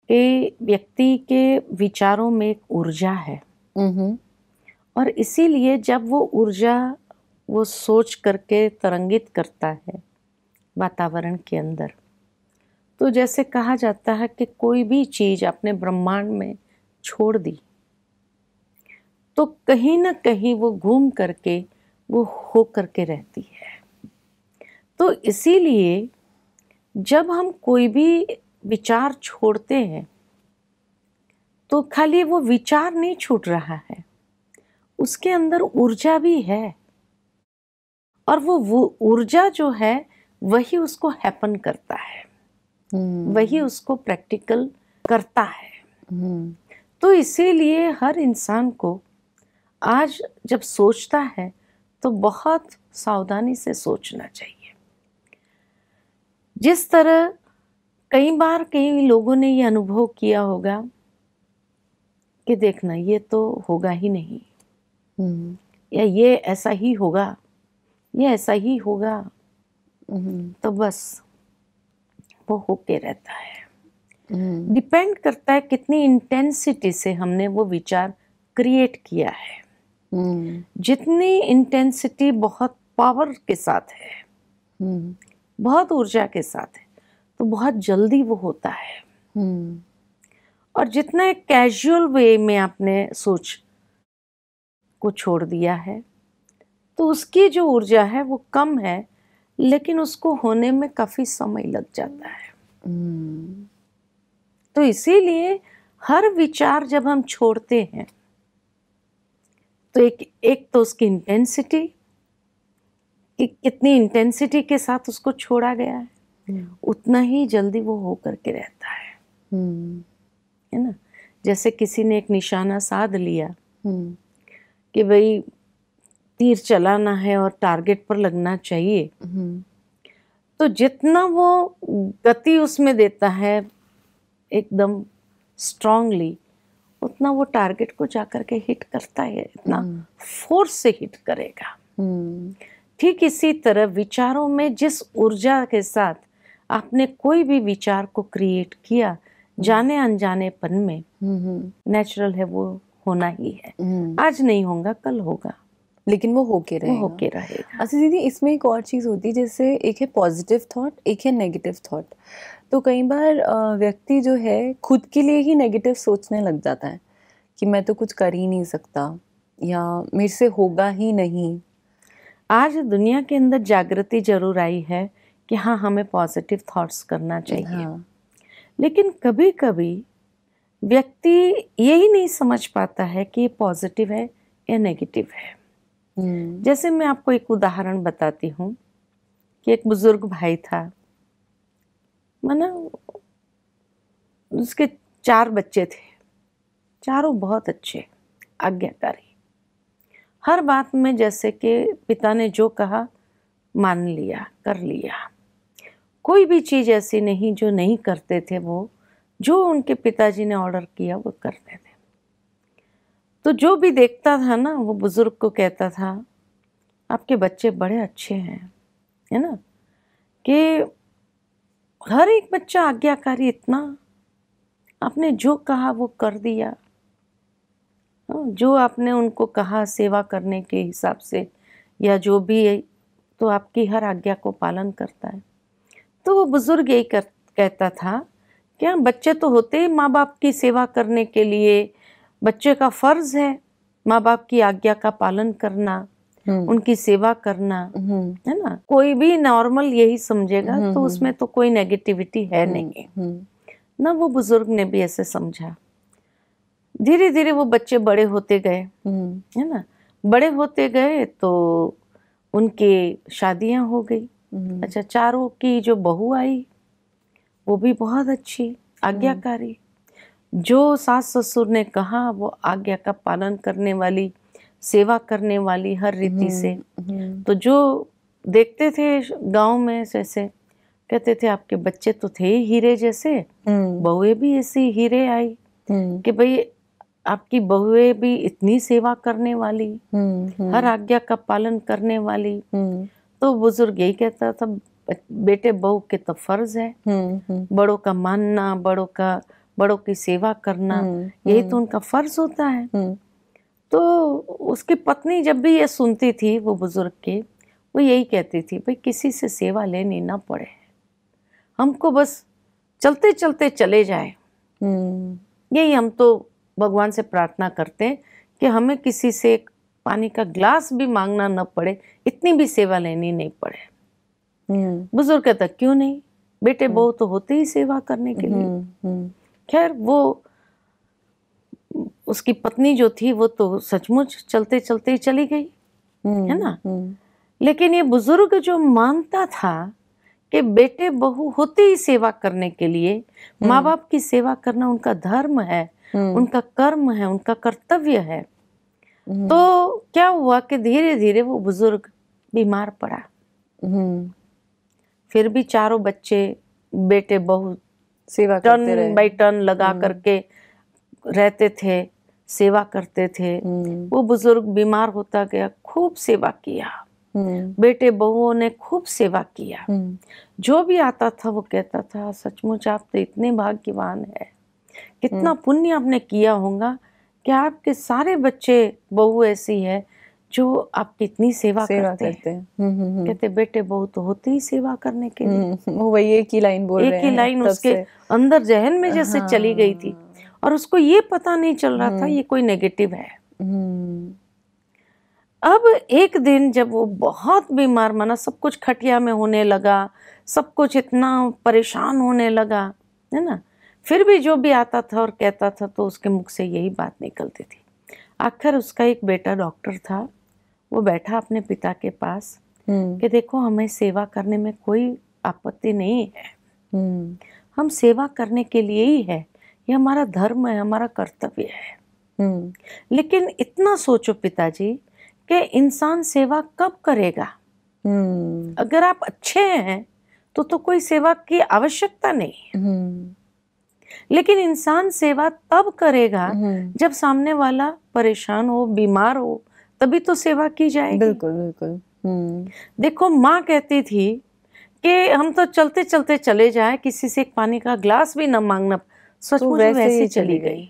कि व्यक्ति के विचारों में एक ऊर्जा है और इसीलिए जब वो ऊर्जा वो सोच करके तरंगित करता है वातावरण के अंदर, तो जैसे कहा जाता है कि कोई भी चीज़ अपने ब्रह्मांड में छोड़ दी तो कहीं ना कहीं वो घूम करके वो हो करके रहती है। तो इसीलिए जब हम कोई भी विचार छोड़ते हैं तो खाली वो विचार नहीं छूट रहा है, उसके अंदर ऊर्जा भी है और वो ऊर्जा जो है वही उसको हैपन करता है, वही उसको प्रैक्टिकल करता है। तो इसीलिए हर इंसान को आज जब सोचता है तो बहुत सावधानी से सोचना चाहिए। जिस तरह कई बार कई लोगों ने ये अनुभव किया होगा कि देखना ये तो होगा ही नहीं, या ये ऐसा ही होगा, ये ऐसा ही होगा, तो बस वो होके रहता है। डिपेंड करता है कितनी इंटेंसिटी से हमने वो विचार क्रिएट किया है। जितनी इंटेंसिटी बहुत पावर के साथ है, बहुत ऊर्जा के साथ है, तो बहुत जल्दी वो होता है। और जितना एक कैजुअल वे में आपने सोच को छोड़ दिया है तो उसकी जो ऊर्जा है वो कम है, लेकिन उसको होने में काफी समय लग जाता है। तो इसीलिए हर विचार जब हम छोड़ते हैं तो एक तो उसकी इंटेंसिटी, कि कितनी इंटेंसिटी के साथ उसको छोड़ा गया है, उतना ही जल्दी वो हो करके रहता है ना। जैसे किसी ने एक निशाना साध लिया कि भाई तीर चलाना है और टारगेट पर लगना चाहिए, तो जितना वो गति उसमें देता है एकदम स्ट्रांगली, उतना वो टारगेट को जाकर के हिट करता है, इतना फोर्स से हिट करेगा। ठीक इसी तरह विचारों में जिस ऊर्जा के साथ आपने कोई भी विचार को क्रिएट किया, जाने अनजानेपन में, नेचुरल है वो होना ही है। आज नहीं होगा कल होगा, लेकिन वो होके रहेगा। अच्छा दीदी, इसमें एक और चीज़ होती है, जैसे एक है पॉजिटिव थॉट, एक है नेगेटिव थॉट। तो कई बार व्यक्ति जो है खुद के लिए ही नेगेटिव सोचने लग जाता है कि मैं तो कुछ कर ही नहीं सकता या मेरे से होगा ही नहीं। आज दुनिया के अंदर जागृति जरूर आई है कि हाँ, हमें पॉजिटिव थॉट्स करना चाहिए। लेकिन कभी कभी व्यक्ति यही नहीं समझ पाता है कि ये पॉजिटिव है या नेगेटिव है। जैसे मैं आपको एक उदाहरण बताती हूँ कि एक बुजुर्ग भाई था, माना उसके 4 बच्चे थे, चारों बहुत अच्छे, आज्ञाकारी, हर बात में जैसे कि पिता ने जो कहा मान लिया, कर लिया। कोई भी चीज़ ऐसी नहीं जो नहीं करते थे, वो जो उनके पिताजी ने ऑर्डर किया वो करते थे। तो जो भी देखता था ना, वो बुजुर्ग को कहता था आपके बच्चे बड़े अच्छे हैं, है ना, कि हर एक बच्चा आज्ञाकारी, इतना आपने जो कहा वो कर दिया, जो आपने उनको कहा सेवा करने के हिसाब से या जो भी है, तो आपकी हर आज्ञा को पालन करता है। तो वो बुजुर्ग यही कहता था क्या बच्चे तो होते ही माँ बाप की सेवा करने के लिए, बच्चे का फर्ज है माँ बाप की आज्ञा का पालन करना, उनकी सेवा करना, है ना। कोई भी नॉर्मल यही समझेगा, तो उसमें तो कोई नेगेटिविटी है नहीं ना। वो बुजुर्ग ने भी ऐसे समझा। धीरे धीरे वो बच्चे बड़े होते गए, है ना, बड़े होते गए तो उनके शादियां हो गई। अच्छा, चारों की जो बहू आई वो भी बहुत अच्छी, आज्ञाकारी, जो सास ससुर ने कहा वो आज्ञा का पालन करने वाली, सेवा करने वाली हर रीति से। तो जो देखते थे गांव में, जैसे कहते थे आपके बच्चे तो थे हीरे जैसे, बहुएं भी ऐसी हीरे आई कि भाई आपकी बहुएं भी इतनी सेवा करने वाली, हर आज्ञा का पालन करने वाली। तो बुजुर्ग यही कहता था बेटे बहू के तो फर्ज है, बड़ों का मानना, बड़ों का बड़ों की सेवा करना, यही तो उनका फर्ज होता है। तो उसकी पत्नी जब भी ये सुनती थी वो बुजुर्ग की, वो यही कहती थी, भाई किसी से सेवा लेनी ना पड़े, हमको बस चलते चलते चले जाए। यही हम तो भगवान से प्रार्थना करते हैं कि हमें किसी से एक पानी का ग्लास भी मांगना न पड़े, इतनी भी सेवा लेनी नहीं पड़े। बुजुर्ग कहता क्यों नहीं, बेटे बहू तो होते ही सेवा करने के लिए। खैर वो उसकी पत्नी जो थी वो तो सचमुच चलते चलते ही चली गई, है ना। लेकिन ये बुजुर्ग जो मानता था कि बेटे बहू होते ही सेवा करने के लिए, माँ बाप की सेवा करना उनका धर्म है, उनका कर्म है, उनका कर्तव्य है। तो क्या हुआ कि धीरे धीरे वो बुजुर्ग बीमार पड़ा। फिर भी चारों बच्चे बेटे बहू सेवा करते रहे, टर्न बाई टर्न लगा करके रहते थे, सेवा करते थे। वो बुजुर्ग बीमार होता गया, खूब सेवा किया, बेटे बहुओं ने खूब सेवा किया। जो भी आता था वो कहता था सचमुच आप तो इतने भाग्यवान है, कितना पुण्य आपने किया होगा कि आपके सारे बच्चे बहू ऐसी है जो आपकी इतनी सेवा करते हैं। कहते बेटे बहू तो होते ही सेवा करने के लिए। वो वही एक ही लाइन बोल रहे हैं, एक ही लाइन उसके अंदर जहन में जैसे चली गई थी, और उसको ये पता नहीं चल रहा था ये कोई नेगेटिव है। अब एक दिन जब वो बहुत बीमार, माना सब कुछ खटिया में होने लगा, सब कुछ इतना परेशान होने लगा, है ना, फिर भी जो भी आता था और कहता था तो उसके मुख से यही बात निकलती थी। आखिर उसका एक बेटा डॉक्टर था, वो बैठा अपने पिता के पास कि देखो हमें सेवा करने में कोई आपत्ति नहीं है, हम सेवा करने के लिए ही है, ये हमारा धर्म है, हमारा कर्तव्य है। लेकिन इतना सोचो पिताजी कि इंसान सेवा कब करेगा? अगर आप अच्छे हैं तो कोई सेवा की आवश्यकता नहीं। लेकिन इंसान सेवा तब करेगा जब सामने वाला परेशान हो, बीमार हो, तभी तो सेवा की जाएगी। बिल्कुल बिल्कुल। देखो माँ कहती थी कि हम तो चलते चलते चले जाए, किसी से एक पानी का ग्लास भी न मांगना, सचमुच तो वैसे ही चली गई।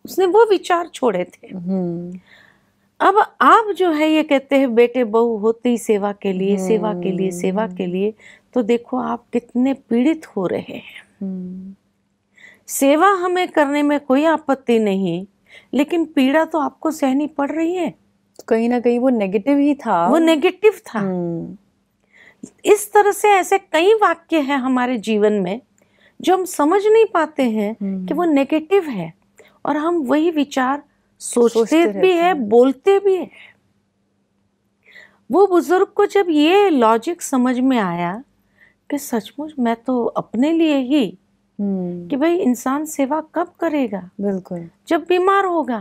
उसने वो विचार छोड़े थे। अब आप जो है ये कहते हैं बेटे बहू होते ही सेवा के लिए, सेवा के लिए, सेवा के लिए, तो देखो आप कितने पीड़ित हो रहे हैं। सेवा हमें करने में कोई आपत्ति नहीं, लेकिन पीड़ा तो आपको सहनी पड़ रही है। तो कहीं ना कहीं वो नेगेटिव ही था, वो नेगेटिव था। इस तरह से ऐसे कई वाक्य हैं हमारे जीवन में जो हम समझ नहीं पाते हैं कि वो नेगेटिव है, और हम वही विचार सोचते भी है, बोलते भी है। वो बुजुर्ग को जब ये लॉजिक समझ में आया कि सचमुच मैं तो अपने लिए ही कि भाई इंसान सेवा कब करेगा? बिल्कुल, जब बीमार होगा।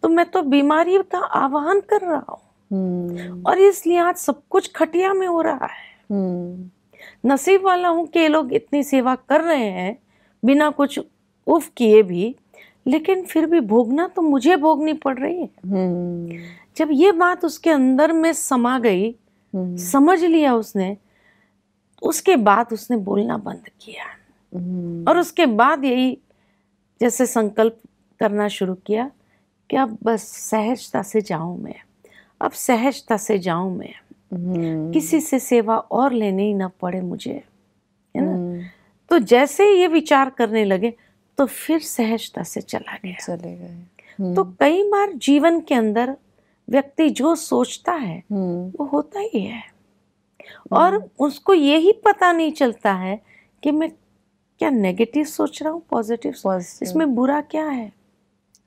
तो मैं तो बीमारी का आह्वान कर रहा हूँ, और इसलिए आज सब कुछ खटिया में हो रहा है। नसीब वाला हूँ कि ये लोग इतनी सेवा कर रहे हैं बिना कुछ उफ किए भी, लेकिन फिर भी भोगना तो मुझे भोगनी पड़ रही है। जब ये बात उसके अंदर में समा गई, समझ लिया उसने, उसके बाद उसने बोलना बंद किया, और उसके बाद यही जैसे संकल्प करना शुरू किया कि अब बस सहजता से जाऊं मैं, अब सहजता से जाऊं मैं, किसी से सेवा और लेने ही ना पड़े मुझे, है ना। तो जैसे ये विचार करने लगे तो फिर सहजता से चले गए। तो कई बार जीवन के अंदर व्यक्ति जो सोचता है वो होता ही है, और उसको यही पता नहीं चलता है कि मैं क्या नेगेटिव सोच रहा हूँ, पॉजिटिव, इसमें बुरा क्या है।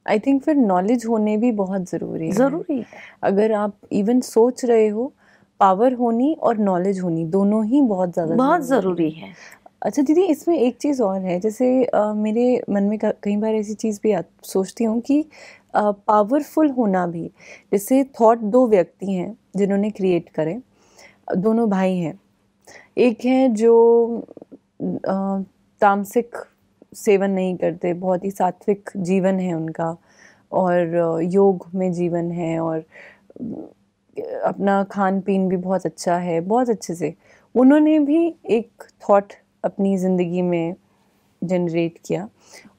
आई थिंक फिर नॉलेज होने भी बहुत ज़रूरी है। अगर आप इवन सोच रहे हो, पावर होनी और नॉलेज होनी दोनों ही बहुत ज़रूरी है। अच्छा दीदी, इसमें एक चीज़ और है, जैसे मेरे मन में कई बार ऐसी चीज़ भी सोचती हूँ कि पावरफुल होना भी, जैसे थॉट दो व्यक्ति हैं जिन्होंने क्रिएट करे, दोनों भाई हैं। एक है जो तामसिक सेवन नहीं करते, बहुत ही सात्विक जीवन है उनका, और योग में जीवन है, और अपना खान पीन भी बहुत अच्छा है, बहुत अच्छे से। उन्होंने भी एक थॉट अपनी ज़िंदगी में जनरेट किया,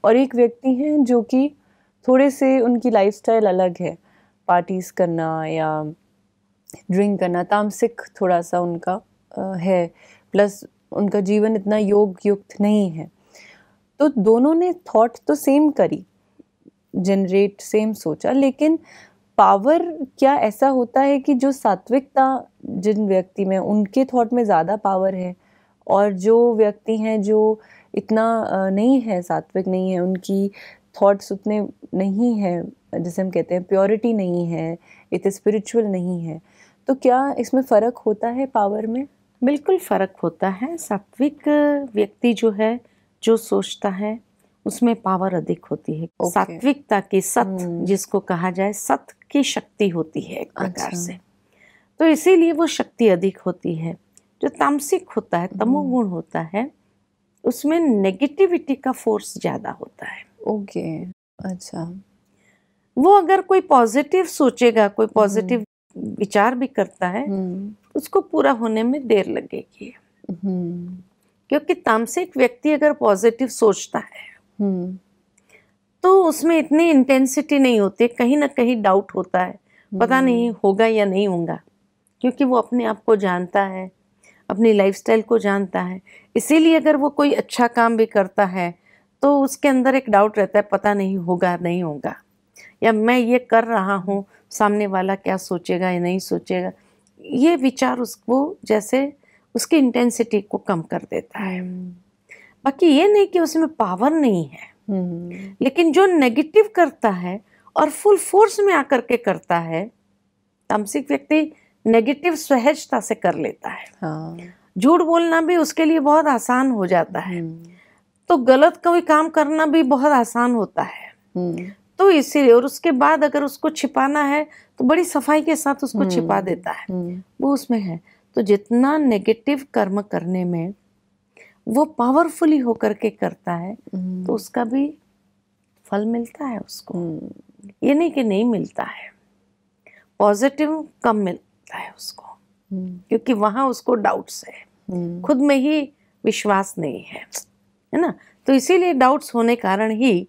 और एक व्यक्ति हैं जो कि थोड़े से उनकी लाइफस्टाइल अलग है, पार्टीज करना या ड्रिंक करना, तामसिक थोड़ा सा उनका है, प्लस उनका जीवन इतना योग युक्त नहीं है। तो दोनों ने थॉट तो सेम करी, जनरेट सेम सोचा, लेकिन पावर क्या ऐसा होता है कि जो सात्विकता जिन व्यक्ति में, उनके थॉट में ज़्यादा पावर है, और जो व्यक्ति हैं जो इतना नहीं है, सात्विक नहीं है, उनकी थॉट्स उतने नहीं है, जैसे हम कहते हैं प्योरिटी नहीं है, इतने स्पिरिचुअल नहीं है, तो क्या इसमें फ़र्क होता है पावर में? बिल्कुल फ़र्क होता है। सात्विक व्यक्ति जो है, जो सोचता है उसमें पावर अधिक होती है। Okay. सात्विकता की सत जिसको कहा जाए, सत की शक्ति होती है एक प्रकार अच्छा। से, तो इसीलिए वो शक्ति अधिक होती है। जो तामसिक होता है, तमोगुण होता है, उसमें नेगेटिविटी का फोर्स ज़्यादा होता है। ओके, अच्छा। वो अगर कोई पॉजिटिव सोचेगा, कोई पॉजिटिव विचार भी करता है, उसको पूरा होने में देर लगेगी, क्योंकि तामसिक व्यक्ति अगर पॉजिटिव सोचता है तो उसमें इतनी इंटेंसिटी नहीं होती, कहीं ना कहीं डाउट होता है, पता नहीं होगा या नहीं होगा, क्योंकि वो अपने आप को जानता है, अपनी लाइफस्टाइल को जानता है। इसीलिए अगर वो कोई अच्छा काम भी करता है तो उसके अंदर एक डाउट रहता है, पता नहीं होगा नहीं होगा, या मैं ये कर रहा हूँ, सामने वाला क्या सोचेगा या नहीं सोचेगा। ये विचार उसको जैसे उसकी इंटेंसिटी को कम कर देता है। बाकी ये नहीं कि उसमें पावर नहीं है, लेकिन जो नेगेटिव करता है और फुल फोर्स में आकर के करता है, तामसिक व्यक्ति नेगेटिव सहजता से कर लेता है। हाँ। झूठ बोलना भी उसके लिए बहुत आसान हो जाता है, तो गलत कोई काम करना भी बहुत आसान होता है। तो इसीलिए, और उसके बाद अगर उसको छिपाना है तो बड़ी सफाई के साथ उसको छिपा देता है, वो उसमें है। तो जितना नेगेटिव कर्म करने में वो पावरफुली होकर के करता है तो उसका भी फल मिलता है उसको। ये नहीं कि नहीं मिलता है, पॉजिटिव कम मिलता है उसको, क्योंकि वहां उसको डाउट्स है, खुद में ही विश्वास नहीं है ना। तो इसीलिए डाउट्स होने कारण ही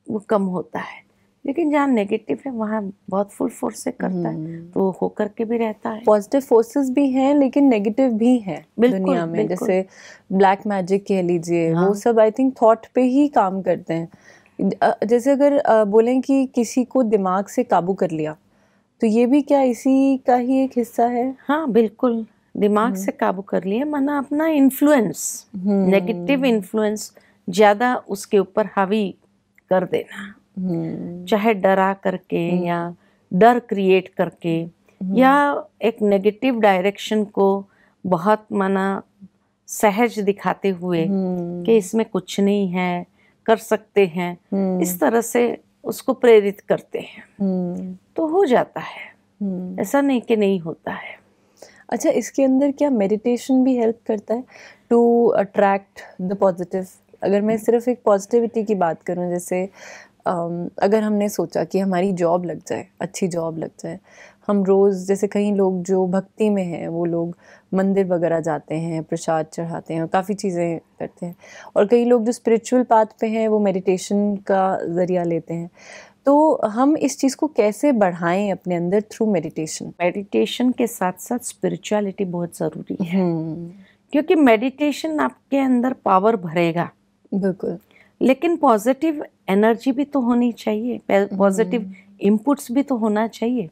वो कम होता है। लेकिन जहाँ नेगेटिव है वहाँ बहुत फुल फोर्स से करता है, तो वो होकर के भी रहता है। पॉजिटिव फोर्सेस भी हैं लेकिन नेगेटिव भी हैं दुनिया में, बिल्कुल। जैसे ब्लैक मैजिक कह लीजिए, हाँ। वो सब आई थिंक थॉट पे ही काम करते हैं। जैसे अगर बोलें कि किसी को दिमाग से काबू कर लिया, तो ये भी क्या इसी का ही एक हिस्सा है? हाँ बिल्कुल, दिमाग से काबू कर लिया, माना अपना इन्फ्लुएंस, नेगेटिव इन्फ्लुएंस ज़्यादा उसके ऊपर हावी कर देना, चाहे डरा करके या डर क्रिएट करके, या एक नेगेटिव डायरेक्शन को बहुत माना सहज दिखाते हुए कि इसमें कुछ नहीं है, कर सकते हैं, इस तरह से उसको प्रेरित करते हैं, तो हो जाता है। ऐसा नहीं कि नहीं होता है। अच्छा, इसके अंदर क्या मेडिटेशन भी हेल्प करता है टू अट्रैक्ट द पॉजिटिव? अगर मैं सिर्फ एक पॉजिटिविटी की बात करूं, जैसे अगर हमने सोचा कि हमारी जॉब लग जाए, अच्छी जॉब लग जाए, हम रोज़, जैसे कई लोग जो भक्ति में हैं वो लोग मंदिर वगैरह जाते हैं, प्रसाद चढ़ाते हैं और काफ़ी चीज़ें करते हैं, और कई लोग जो स्पिरिचुअल पाथ पे हैं वो मेडिटेशन का ज़रिया लेते हैं। तो हम इस चीज़ को कैसे बढ़ाएं अपने अंदर थ्रू मेडिटेशन? मेडिटेशन के साथ साथ स्पिरिचुअलिटी बहुत ज़रूरी है, क्योंकि मेडिटेशन आपके अंदर पावर भरेगा, बिल्कुल, लेकिन पॉजिटिव एनर्जी भी तो होनी चाहिए, पॉजिटिव इनपुट्स भी तो होना चाहिए।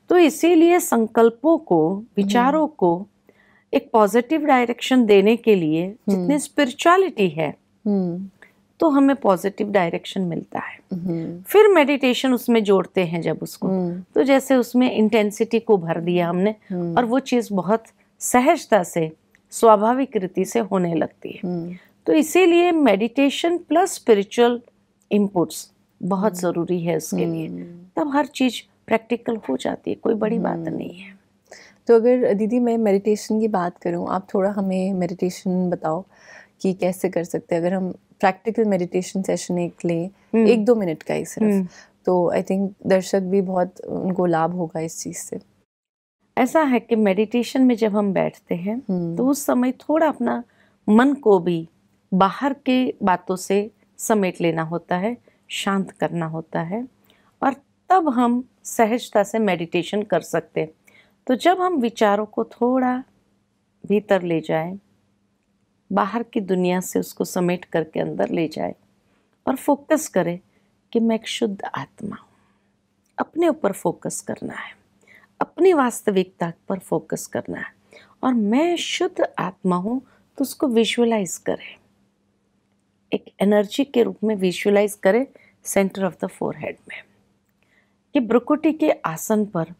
तो इसीलिए संकल्पों को, विचारों को एक पॉजिटिव डायरेक्शन देने के लिए जितनी स्पिरिचुअलिटी है तो हमें पॉजिटिव डायरेक्शन मिलता है। फिर मेडिटेशन उसमें जोड़ते हैं जब उसको, तो जैसे उसमें इंटेंसिटी को भर दिया हमने, और वो चीज़ बहुत सहजता से, स्वाभाविक रीति से होने लगती है। तो इसीलिए मेडिटेशन प्लस स्पिरिचुअल इनपुट्स बहुत ज़रूरी है उसके लिए, तब हर चीज़ प्रैक्टिकल हो जाती है, कोई बड़ी बात नहीं है। तो अगर दीदी मैं मेडिटेशन की बात करूं, आप थोड़ा हमें मेडिटेशन बताओ कि कैसे कर सकते हैं। अगर हम प्रैक्टिकल मेडिटेशन सेशन एक लें, 1-2 मिनट का ही सिर्फ, तो आई थिंक दर्शक भी बहुत, उनको लाभ होगा इस चीज़ से। ऐसा है कि मेडिटेशन में जब हम बैठते हैं तो उस समय थोड़ा अपना मन को भी बाहर के बातों से समेट लेना होता है, शांत करना होता है, और तब हम सहजता से मेडिटेशन कर सकते हैं। तो जब हम विचारों को थोड़ा भीतर ले जाएं, बाहर की दुनिया से उसको समेट करके अंदर ले जाए और फोकस करें कि मैं एक शुद्ध आत्मा हूँ। अपने ऊपर फोकस करना है, अपनी वास्तविकता पर फोकस करना है, और मैं शुद्ध आत्मा हूँ तो उसको विजुअलाइज करें, एक एनर्जी के रूप में विजुअलाइज करें सेंटर ऑफ द फोरहेड में, कि भ्रुकुटी के आसन पर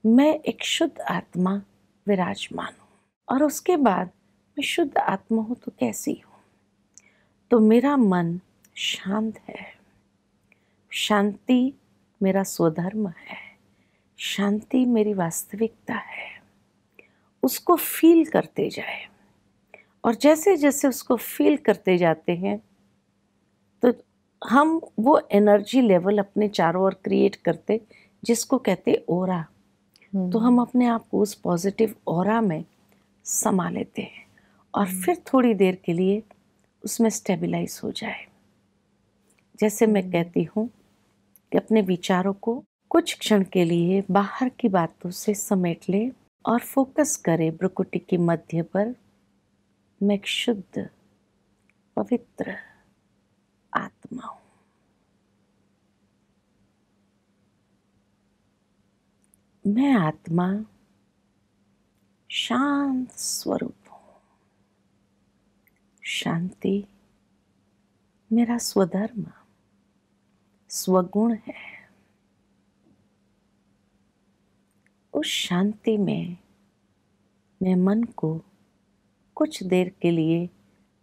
मैं एक शुद्ध आत्मा विराजमान हूँ। और उसके बाद मैं शुद्ध आत्मा हूँ तो कैसी हूँ? तो मेरा मन शांत है, शांति मेरा स्वधर्म है, शांति मेरी वास्तविकता है। उसको फील करते जाए, और जैसे जैसे उसको फील करते जाते हैं तो हम वो एनर्जी लेवल अपने चारों ओर क्रिएट करते, जिसको कहते ओरा। तो हम अपने आप को उस पॉजिटिव ओरा में समा लेते हैं, और फिर थोड़ी देर के लिए उसमें स्टेबलाइज हो जाए। जैसे मैं कहती हूँ कि अपने विचारों को कुछ क्षण के लिए बाहर की बातों से समेट ले और फोकस करे भ्रुकुटी की मध्य पर। मैं एक शुद्ध पवित्र आत्मा हूँ। मैं आत्मा शांत स्वरूप हूँ। शांति मेरा स्वधर्म, स्वगुण है। उस शांति में मैं मन को कुछ देर के लिए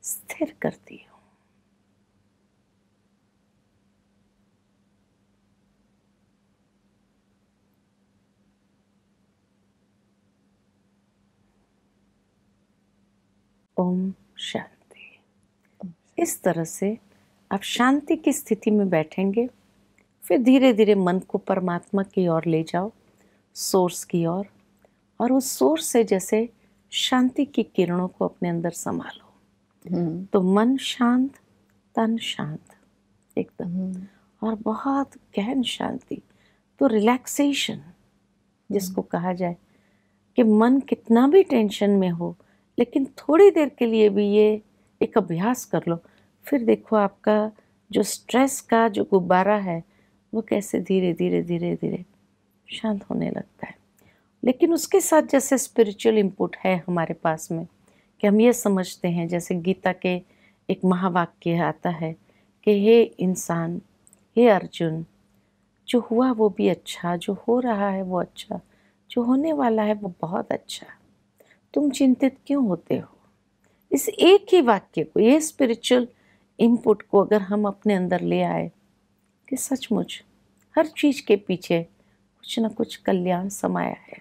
स्थिर करती हूँ। ओम शांति। इस तरह से आप शांति की स्थिति में बैठेंगे, फिर धीरे धीरे मन को परमात्मा की ओर ले जाओ, सोर्स की ओर, और उस सोर्स से जैसे शांति की किरणों को अपने अंदर संभालो। तो मन शांत, तन शांत एकदम, और बहुत गहन शांति। तो रिलैक्सेशन जिसको कहा जाए, कि मन कितना भी टेंशन में हो, लेकिन थोड़ी देर के लिए भी ये एक अभ्यास कर लो, फिर देखो आपका जो स्ट्रेस का जो गुब्बारा है वो कैसे धीरे धीरे धीरे धीरे शांत होने लगता है। लेकिन उसके साथ जैसे स्पिरिचुअल इनपुट है हमारे पास में, कि हम ये समझते हैं, जैसे गीता के एक महावाक्य आता है कि हे इंसान, हे अर्जुन, जो हुआ वो भी अच्छा, जो हो रहा है वो अच्छा, जो होने वाला है वो बहुत अच्छा, तुम चिंतित क्यों होते हो। इस एक ही वाक्य को, ये स्पिरिचुअल इनपुट को अगर हम अपने अंदर ले आए कि सचमुच हर चीज़ के पीछे कुछ न कुछ कल्याण समाया है,